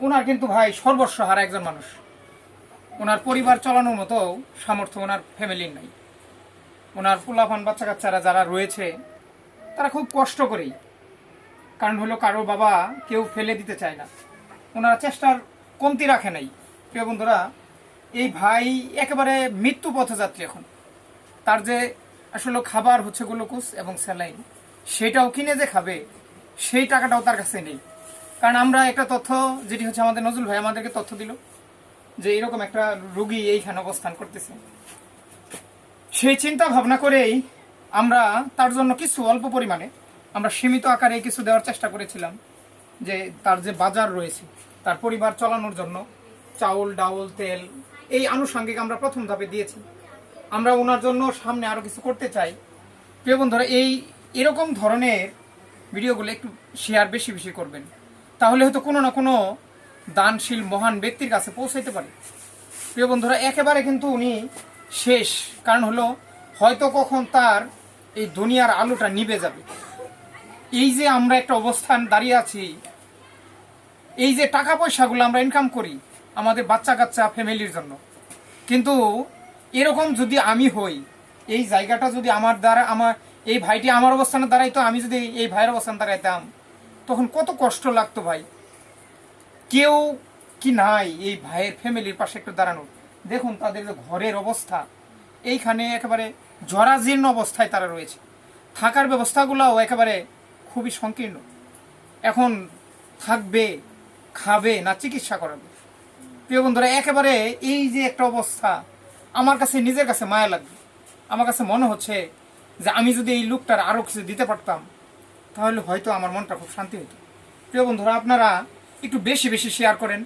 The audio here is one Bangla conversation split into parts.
ওনার কিন্তু ভাই সর্বস্ব হারা একজন মানুষ। ওনার পরিবার চালানোর মতো সামর্থ্য ওনার ফ্যামিলির নাই। ওনার পোলাপান বাচ্চা কাচ্চারা যারা রয়েছে তারা খুব কষ্ট করেই, কারণ হলো কারো বাবা কেউ ফেলে দিতে চায় না, ওনারা চেষ্টার কমতি রাখে নাই। প্রিয় বন্ধুরা, এই ভাই একেবারে মৃত্যু পথযাত্রী। এখন তার যে আসলে খাবার হচ্ছে গ্লুকোজ এবং স্যালাইন, সেটাও কিনে যে খাবে সেই টাকাটাও তার কাছে নেই। কারণ আমরা একটা তথ্য, যেটি হচ্ছে আমাদের নজরুল ভাই আমাদেরকে তথ্য দিল যে এরকম একটা রুগী এইখানে অবস্থান করতেছে। সেই চিন্তা ভাবনা করেই আমরা তার জন্য কিছু অল্প পরিমাণে আমরা সীমিত আকারে কিছু দেওয়ার চেষ্টা করেছিলাম, যে তার যে বাজার রয়েছে তার পরিবার চালানোর জন্য চাউল, ডাউল, তেল, এই আনুষঙ্গিক আমরা প্রথম ধাপে দিয়েছি। আমরা ওনার জন্য সামনে আরও কিছু করতে চাই। প্রিয় বন্ধুরা, এরকম ধরনের ভিডিওগুলো একটু শেয়ার বেশি বেশি করবেন, তাহলে হয়তো কোনো না কোনো দানশীল মহান ব্যক্তির কাছে পৌঁছাইতে পারে। প্রিয় বন্ধুরা, একেবারে কিন্তু উনি শেষ, কারণ হলো হয়তো কখন তার এই দুনিয়ার আলোটা নিভে যাবে। এই যে আমরা একটা অবস্থান দাঁড়িয়ে আছি, এই যে টাকা পয়সাগুলো আমরা ইনকাম করি আমাদের বাচ্চা কাচ্চা ফ্যামিলির জন্য, কিন্তু এরকম যদি আমি হই, এই জায়গাটা যদি আমার দ্বারা, আমার এই ভাইটি আমার অবস্থানে দাঁড়াইতো, আমি যদি এই ভাইয়ের অবস্থানে দাঁড়াইতাম, তখন কত কষ্ট লাগতো ভাই। কেউ কি নাই এই ভাইয়ের ফ্যামিলির পাশে একটু দাঁড়ানো? দেখুন তাদের যে ঘরের অবস্থা, এইখানে একেবারে জরাজীর্ণ অবস্থায় তারা রয়েছে। থাকার ব্যবস্থাগুলোও একেবারে খুবই সংকীর্ণ। এখন থাকবে, খাবে না চিকিৎসা করাবে? প্রিয় বন্ধুরা, একেবারে এই যে একটা অবস্থা, আমার কাছে নিজের কাছে মায়া লাগবে। আমার কাছে মনে হচ্ছে যে আমি যদি এই লোকটার আরও কিছু দিতে পারতাম, তাহলে হয়তো আমার মনটা খুব শান্তি হতো। প্রিয় বন্ধুরা, আপনারা একটু বেশি বেশি শেয়ার করেন।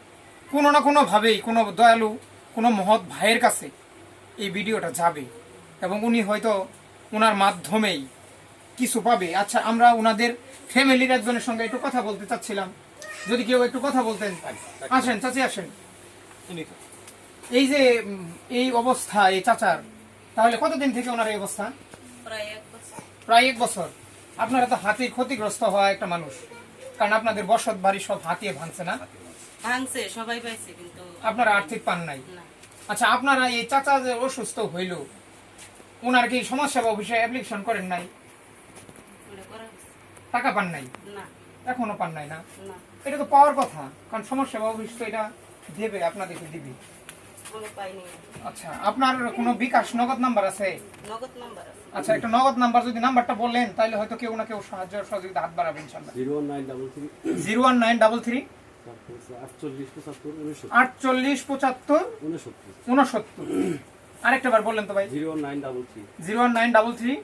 কোনো না কোনোভাবেই কোনো দয়ালু, কোনো মহৎ ভাইয়ের কাছে এই ভিডিওটা যাবে এবং উনি হয়তো ওনার মাধ্যমেই কিছু পাবে। আচ্ছা, আমরা ওনাদের ফ্যামিলির একজনের সঙ্গে একটু কথা বলতে চাচ্ছিলাম, যদি কেউ একটু কথা বলতেন। আসেন চাচি, আসেন। এই যে এই অবস্থা এই চাচার, তাহলে কতদিন থেকে ওনার এই অবস্থা? প্রায় 1 বছর। আপনারা তো হাতি ক্ষতিগ্রস্ত হওয়া একটা মানুষ, কারণ আপনাদের বসত বাড়ি সব হাতিয়ে ভাঙছে না? ভাঙছে, সবাই পাইছে, কিন্তু আপনারা আর্থিক পান নাই। আচ্ছা, আপনারা এই চাচা যে অসুস্থ হইল, ওনার কি সমাজসেবা অফিসে অ্যাপ্লিকেশন করেন নাই? টাকা পান নাই? এখনো পান নাই? না, এটা তো পাওয়ার কথা, কারণ সমাজসেবা অফিস তো এটা দেবে, আপনাদেরকে দিবে। আচ্ছা, আপনার কোনো বিকাশ নগদ নাম্বার আছে? আচ্ছা, একটা নগদ নাম্বার, যদি নাম্বারটা বললেন তাহলে হয়তো কেউ না কেউ সাহায্য সহযোগিতা হাত বাড়াবে ইনশাআল্লাহ। 01933 48 75 69। আরেকটা বার বললেন তো ভাই। 01933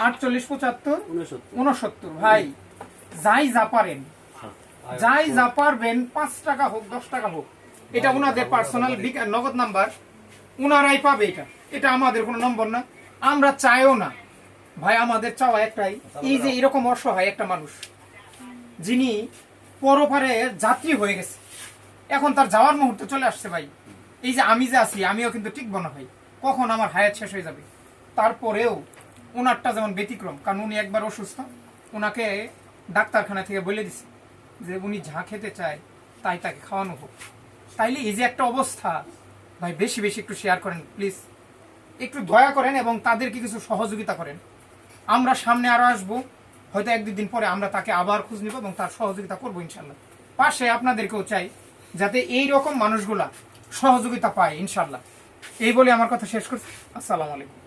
48 75 69। ভাই, যাই যা পারেন, যাই যা পারবেন, 5 টাকা হোক 10 টাকা হোক, এটা ওনাদের পার্সোনাল নগদ নাম্বার, ওনারাই পাবে। এটা আমাদের কোনো নম্বর না, আমরা চাইও না ভাই। আমাদের চাওয়া একটাই, এই যে এরকম অসহায় একটা মানুষ, যিনি পরপারে যাত্রী হয়ে গেছে, এখন তার যাওয়ার মুহূর্ত চলে আসছে ভাই। এই যে আমি যে আছি, আমিও কিন্তু টিকবো না ভাই, কখন আমার হায়াত শেষ হয়ে যাবে। তারপরেও ওনারটা যেমন ব্যতিক্রম, কারণ উনি একবার অসুস্থ, ওনাকে ডাক্তারখানা থেকে বলে দিছে যে উনি যা খেতে চায় তাই তাকে খাওয়ানো হোক। তাইলে এই যে একটা অবস্থা ভাই, বেশি বেশি একটু শেয়ার করেন প্লিজ, একটু দয়া করেন এবং তাদেরকে কিছু সহযোগিতা করেন। আমরা সামনে আরো আসবো, হয়তো 1-2 দিন পরে আমরা তাকে আবার খোঁজ নিব এবং তার সহযোগিতা করবো ইনশাল্লাহ। পাশে আপনাদেরকেও চাই যাতে এই রকম মানুষগুলা সহযোগিতা পায় ইনশাল্লাহ। এই বলে আমার কথা শেষ করছি। আসসালামু আলাইকুম।